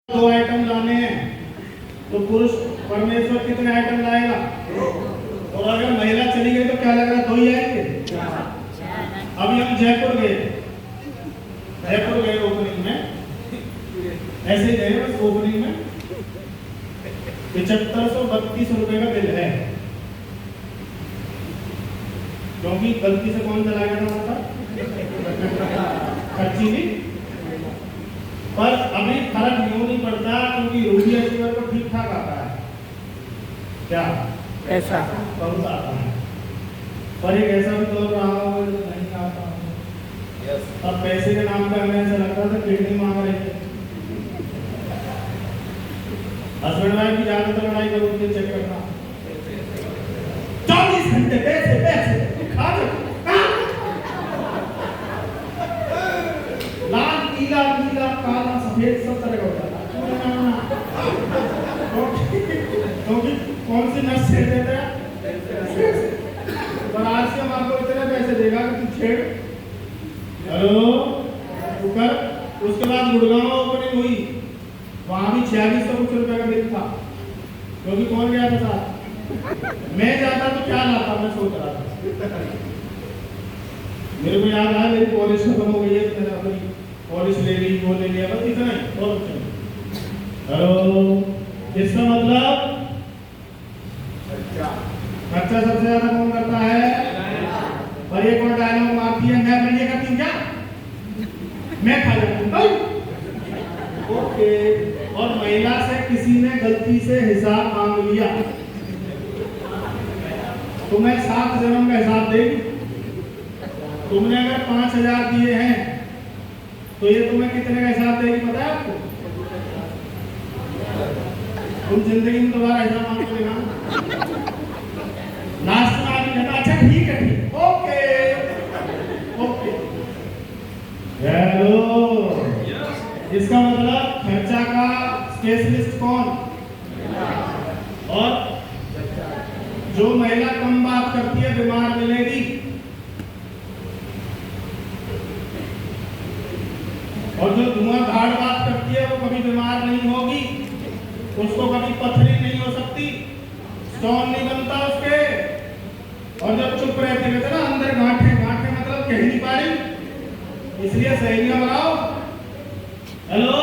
दो आइटम लाने हैं तो पुरुष परमेश्वर कितने आइटम लाएगा? और अगर महिला चली गई तो क्या लग रहा है? 2 ही आएंगे। अभी हम जयपुर गए ओपनिंग में, ऐसे ही गए बस ओपनिंग में 7532 रुपए का बिल है, क्योंकि गलती से कौन चला गया था खर्ची भी। पर अभी फर्क यूं नहीं पड़ता क्योंकि रूपी अचीवर को ठीक ठाक आता है, क्या ऐसा बहुत आता है। पर एक ऐसा भी दौर रहा हो जो नहीं आता हो। अब पैसे के नाम पे हमें ऐसा लगता था किडनी मांग रहे थे। हस्बैंड वाइफ की ज्यादातर लड़ाई कब होती है चेक करना, 24 घंटे पैसे पैसे खा लाल पीला नीला काला सफेद सब तरह का होता है। क्योंकि कौन सी नस छेड़ देता है? पर आज से हम आपको इतने पैसे देगा कि तू छेड़, हेलो कर। उसके बाद गुड़गांव ओपनिंग हुई, वहां भी 4600 कुछ रुपए का बिल था, क्योंकि कौन गया था साथ? मैं जाता तो क्या लाता, मैं सोच रहा था। मेरे को याद आया मेरी पॉलिश खत्म हो गई है, मैंने अपनी पॉलिश ले ली, वो ले लिया, बस इतना ही, और कुछ नहीं। हेलो, इसका मतलब खर्चा सबसे ज्यादा कौन करता है? और एक और डायलॉग मारती है, मैं ये करती हूँ क्या? मैं खा जाती हूँ। ओके। और महिला से किसी ने गलती से हिसाब मांग लिया, तुम्हें 7 जन्म का हिसाब देगी। तुमने अगर 5000 दिए हैं तो ये तुम्हें कितने का हिसाब देगी पता है आपको? तुम जिंदगी में दोबारा हिसाब मांग लेना। लास्ट में आदमी कहता अच्छा ठीक है, ठीक, ओके ओके। हेलो, इसका मतलब खर्चा का स्पेशलिस्ट कौन? और जो महिला कम बात करती है बीमार मिलेगी, और जो धुआंधार बात करती है वो कभी बीमार नहीं होगी, उसको कभी पथरी नहीं हो सकती, स्टोन नहीं बनता उसके। और जब चुप रहती है ना अंदर गांठे गांठे मतलब कह नहीं पा रही, इसलिए सहेलियां बनाओ। हेलो,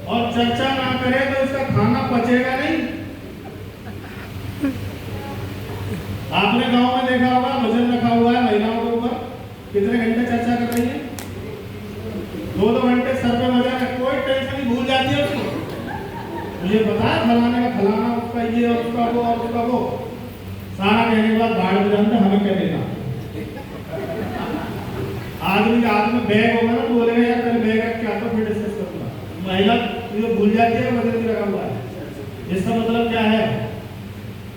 और चर्चा ना करे तो इसका खाना पचेगा नहीं। आपने गांव में देखा होगा वजन रखा हुआ है महिलाओं के ऊपर, कितने घंटे चर्चा कर रही है? 2-2 घंटे सर पे वजन है, कोई टेंशन नहीं, भूल जाती है उसको। मुझे पता है फलाने का फलाना, उसका ये और उसका वो और उसका वो, सारा कहने के बाद बाहर में जानते हमें क्या देना। आदमी के हाथ में बैग होगा ना तो बोलेगा यार तेरे बैग रख के आता, फिर डिस्कस करूंगा। महिला ये भूल जाती है वजन भी रखा हुआ है। इसका मतलब क्या है?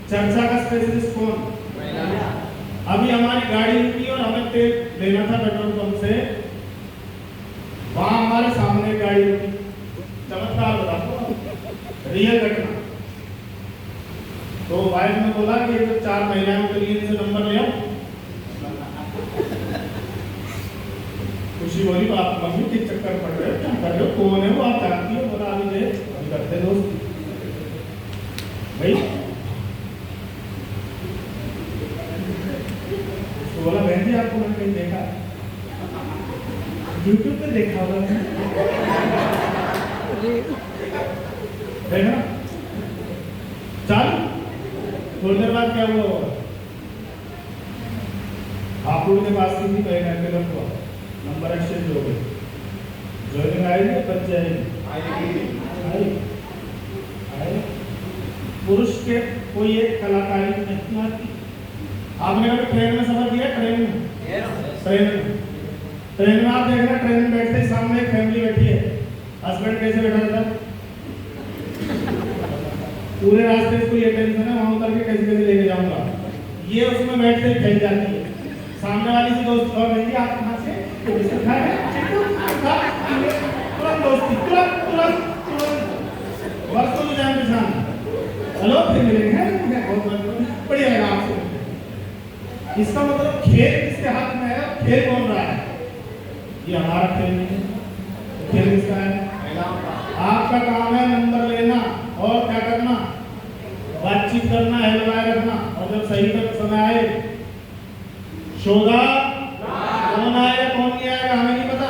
चर्चा का स्पेशलिस्ट कौन? अभी हमारी गाड़ी रुकी और हमें तेल लेना था पेट्रोल पंप से, वहां हमारे सामने गाड़ी रुकी। चमत्कार बताता हूं, रियल घटना। तो वाइफ ने बोला कि जो 4 महिलाओं के लिए इनसे नंबर ले आओ। खुशी बोली आप मम्मी किस चक्कर पड़ रहे हो, क्या कर रहे हो, कौन है वो, आप जानती हो? बोला अभी ले अभी करते दोस्त भाई। तो बोला बहन जी आपको मैंने कहीं देखा, यूट्यूब पे देखा होगा देखा। चल थोड़ी देर बाद क्या हुआ, हापुड़ के पास की थी, कहीं करके रख हुआ, नंबर एक्सचेंज हो गए, ज्वाइनिंग आएगी, बच्चे आएगी। पुरुष के कोई एक कलाकारी नहीं आती। आपने कभी ट्रेन में सफर किया? ट्रेन में आप देख रहे हैं, ट्रेन में बैठते सामने एक फैमिली बैठी है, हस्बैंड कैसे बैठा रहता? पूरे रास्ते इसको ये टेंशन है वहां उतर के कैसे कैसे लेके जाऊंगा, ये उसमें बैठते ही फैल जाती है। सामने वाली से दोस्त और नहीं, आप कहां से? तुरंत दोस्ती, तुरंत बस तो जान पहचान, हेलो फिर मिलेंगे, बहुत बढ़िया लगा आपसे। इसका मतलब खेल किसके हाथ में है? खेल कौन रहा है? ये हमारा खेल नहीं है, खेल किसका है? आपका आपका काम है नंबर लेना और क्या करना, बातचीत करना, हलवाए रखना। और जब सही तक समय आए शोधा कौन आएगा कौन नहीं आएगा हमें नहीं पता,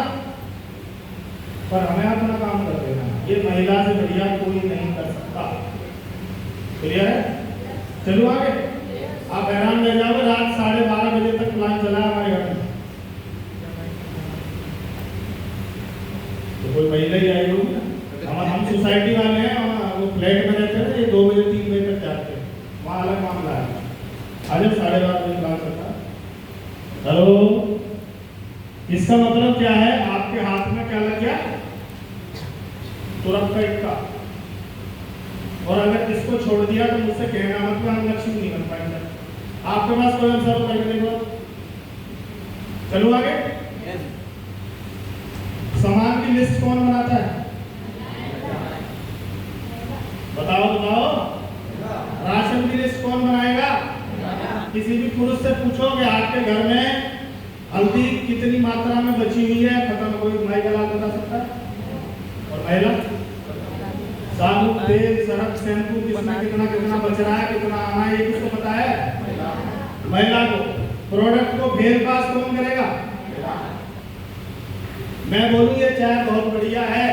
पर हमें अपना काम कर देना। ये महिला से बढ़िया कोई नहीं कर सकता। क्लियर है? चलो आगे। आप हैरान रह जाओगे, रात 12:30 बजे तक प्लान चला हमारे घर में, तो कोई महिला ही आई होगी ना। हम सोसाइटी वाले हैं, वो फ्लैट में रहते हैं, ये 2 बजे 3 बजे तक जाते हैं, वहाँ अलग मामला है। आज 12:30 बजे प्लान चलता है। हेलो, इसका मतलब क्या है? आपके हाथ में क्या लग गया? तुरंत का इक्का। और अगर इसको छोड़ दिया तो मुझसे कहना मतलब हम लक्ष्मी नहीं बन पाएंगे। आपके पास कोई आंसर करके देखो। चलो आगे। सामान की लिस्ट कौन बनाता है? बताओ बताओ। राशन की लिस्ट कौन बनाएगा? किसी भी पुरुष से पूछो कि आपके घर में हल्दी कितनी मात्रा में बची हुई है, खत्म, कोई महिला बता सकता है? और महिला साबुन, तेल, सरफ, शैम्पू कितना कितना कितना बच रहा है, कितना आना है, ये किसको पता है? महिला को। प्रोडक्ट को फेल पास कौन करेगा? मैं बोलूं ये चाय बहुत बढ़िया है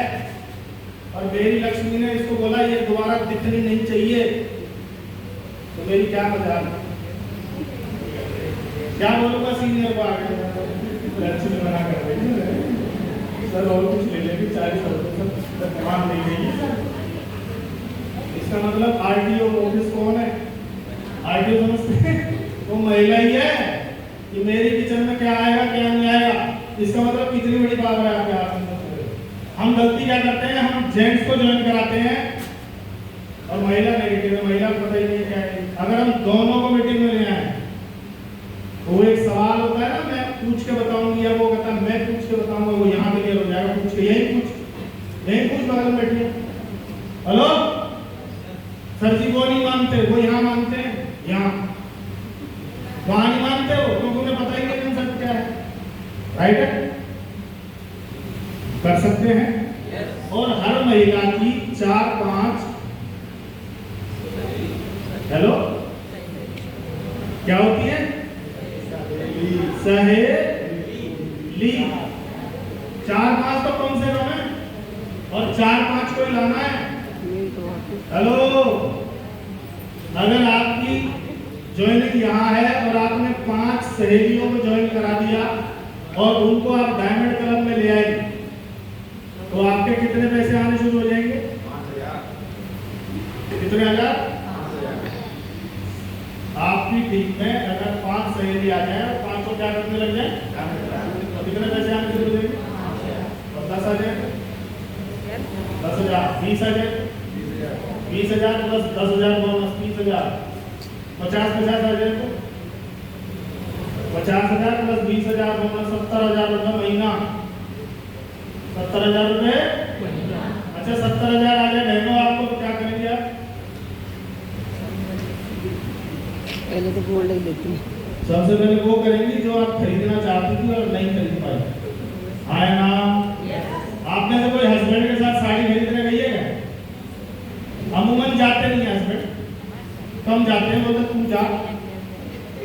और मेरी लक्ष्मी ने इसको बोला ये दोबारा दिखनी नहीं चाहिए, तो मेरी क्या मजाल? क्या बोलूंगा सीनियर को आगे? लक्ष्मी मना कर रही है सर, और कुछ ले लेंगे, 40 मान नहीं लेंगे। इसका मतलब आरटीओ ऑफिस कौन है? आरटीओ समझते हैं? वो महिला ही है कि मेरी किचन में क्या आएगा क्या नहीं आएगा। इसका मतलब कितनी बड़ी पावर है आपके हाथ में। हम गलती क्या करते हैं, हम जेंट्स को ज्वाइन कराते हैं और महिला नेगेटिव है, महिला को पता ही नहीं क्या है। अगर हम दोनों को मीटिंग में ले आए तो वो एक सवाल होता है ना, मैं पूछ के बताऊंगी, या वो कहता है मैं पूछ के बताऊंगा, वो यहाँ पे क्लियर हो जाएगा, पूछ के यही पूछ बगल में बैठिए। हेलो सर जी, वो नहीं मानते, वो यहाँ मानते हैं, यहाँ वहां नहीं मानते हो, क्योंकि उन्हें पता ही नहीं कंसेप्ट क्या है। राइट है? कर सकते हैं। और हर महिला की 4-5 हेलो क्या होती है? सहेली। 4-5 तो कम से कम है, और 4-5 को ही लाना है। हेलो, अगर आपकी ज्वाइनिंग यहाँ है और आपने 5 सहेलियों को ज्वाइन करा दिया और उनको आप डायमंड क्लब में ले आए, तो आपके कितने पैसे आने शुरू हो जाएंगे? 5,000। कितने हजार? 5,000। आपकी टीम में अगर 5 सहेली आ जाए और 5 को क्या करने लग जाए, तो कितने पैसे आने शुरू हो जाएंगे? और 10 आ जाए, 10,000, 20 आ जाए, 20,000 प्लस 10,000 बोनस 30,000, 50 आ जाए तो 50,000 प्लस 20,000 बोनस 70,000 रुपये महीना। 70,000 रुपये। अच्छा 70,000 आ जाए बहनों, आपको तो क्या करेंगे आप? पहले तो गोल्ड ही लेती है। सबसे पहले वो करेंगी जो आप खरीदना चाहती थी और नहीं खरीद पाई। आए ना? आपने से कोई हस्बैंड के साथ साड़ी खरीदने गई है क्या? अमूमन जाते नहीं है हस्बैंड, कम जाते हैं, बोलते तू जा,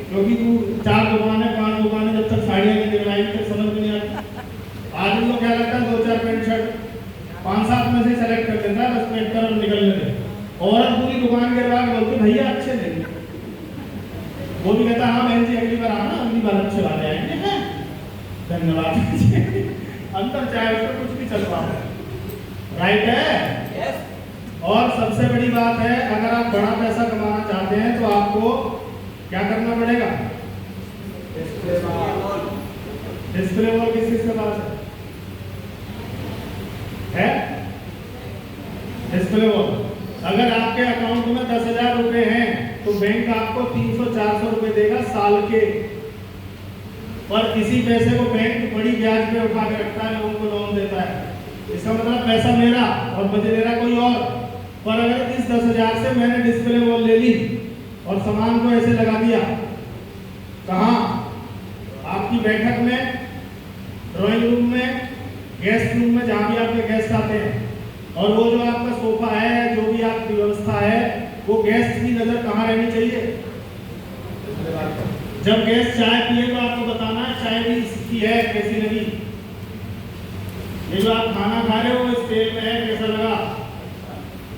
क्योंकि तू 4 दुकानें 5 दुकानें जब तक साड़ियाँ नहीं दिखलाई तक समझ में नहीं आती। आदमी को क्या लगता है 2-4 पैंट शर्ट 5-7 में से सेलेक्ट कर देता है, बस पेट कर और निकल लेते। औरत पूरी दुकान के बाद बोलती भैया अच्छे लेंगे, वो भी कहता हाँ बहन जी अगली बार आना, अगली बार अच्छे ला जाएंगे, धन्यवाद। अंतर चाहे उसमें कुछ भी चल रहा है। राइट है? और सबसे बड़ी बात है, अगर आप बड़ा पैसा कमाना चाहते हैं तो आपको क्या करना पड़ेगा? डिस्प्ले वॉल किस चीज के पास है? Display wall. अगर आपके अकाउंट में 10,000 रुपए हैं तो बैंक आपको 300-400 रुपए देगा साल के, और किसी पैसे को बैंक बड़ी ब्याज पे उठा के रखता है, लोगों को लोन देता है। इसका मतलब पैसा मेरा और मुझे दे रहा कोई और। पर अगर इस 10,000 से मैंने डिस्प्ले वॉल ले ली और सामान को ऐसे लगा दिया, कहाँ? आपकी बैठक में, ड्राइंग रूम में, गेस्ट रूम में, जहाँ भी आपके गेस्ट आते हैं, और वो जो आपका सोफा है, जो भी आपकी व्यवस्था है, वो गेस्ट की नजर कहाँ रहनी चाहिए? जब गेस्ट चाय पिए तो आपको बताना है चाय भी इसकी है, कैसी लगी। ये जो आप खाना खा रहे हो इस तेल में है, कैसा लगा?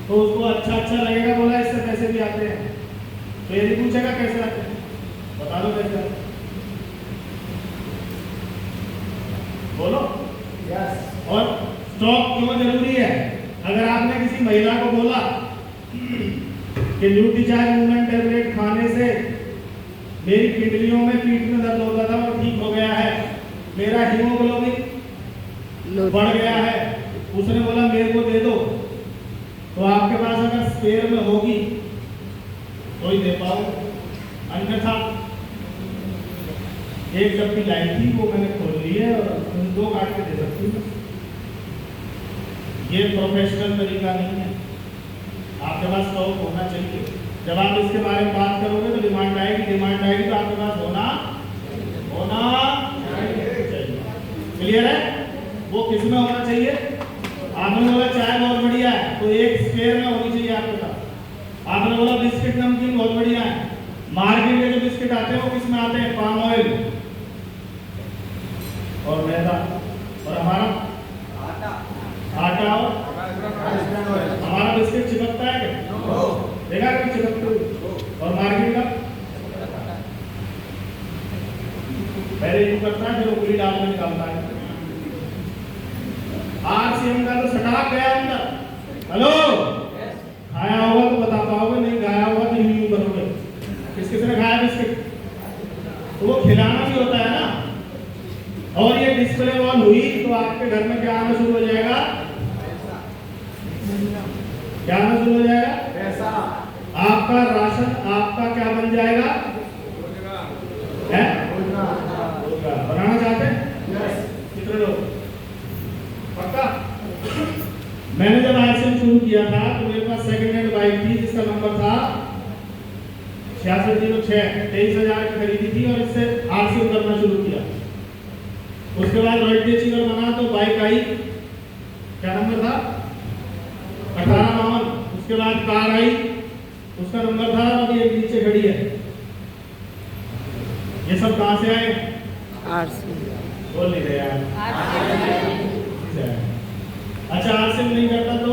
तो उसको अच्छा अच्छा लगेगा, बोला इससे पैसे भी आते हैं। तो ये नहीं पूछेगा कैसे आते हैं, बता दो कैसे आते हैं। बोलो यस। और स्टॉक क्यों जरूरी है? अगर आपने किसी महिला को बोला कि ड्यूटी चार्ज मूवमेंट टेबलेट खाने से मेरी किडनियों में पीठ में दर्द होता था और ठीक हो गया है, मेरा हीमोग्लोबिन बढ़ गया है, उसने बोला मेरे को दे दो, तो आपके पास अगर स्पेयर में होगी तो ही दे पाओ, अन्यथा एक डब्बी लाई थी वो मैंने खोल ली है और तुम 2 काट के दे सकती हूँ। ये प्रोफेशनल तरीका नहीं है, आपके पास स्टॉक होना चाहिए। जब आप इसके बारे में बात करोगे तो डिमांड आएगी तो आपके पास होना चाहिए। क्लियर है? वो किस में होना चाहिए? आपने बोला चाय बहुत बढ़िया है तो एक स्पेयर में होनी चाहिए आपके पास। आपने बोला बिस्किट नमकीन बहुत बढ़िया है, मार्केट में जो बिस्किट आते हैं वो किस में आते हैं? पाम ऑयल और मैदा, और हमारा आटा और हमारा बिस्किट चिपकता है क्या? देखा कभी चिपकते हुए? और मार्केट का पहले यूज करता है फिर उंगली डाल के निकालता है। आरसीएम का तो सटाक गया अंदर। हेलो, खाया होगा तो बता पाओगे, नहीं खाया होगा तो यूं करोगे। किसने खाया बिस्किट? तो वो खिलाना भी होता है ना। और ये डिस्प्ले वॉल हुई तो आपके घर में क्या आना शुरू हो जाएगा? क्या आना शुरू हो जाएगा? पैसा। आपका राशन आपका क्या बन जाएगा? है? बनाना चाहते हैं? कितने लोग? पक्का? मैंने जब आरसीएम शुरू किया था तो मेरे पास सेकंड हैंड बाइक थी जिसका नंबर था 6606, 23,000 की खरीदी थी और इससे आरसीएम करना शुरू किया। उसके बाद रॉयल्टी चिगर बना तो बाइक आई, क्या नंबर था? 1852। उसके बाद कार आई, उसका नंबर था अभी एक नीचे खड़ी है। ये सब कहां से आए? आरसीएम। बोल नहीं रहे यार। अच्छा आरसीएम नहीं करता तो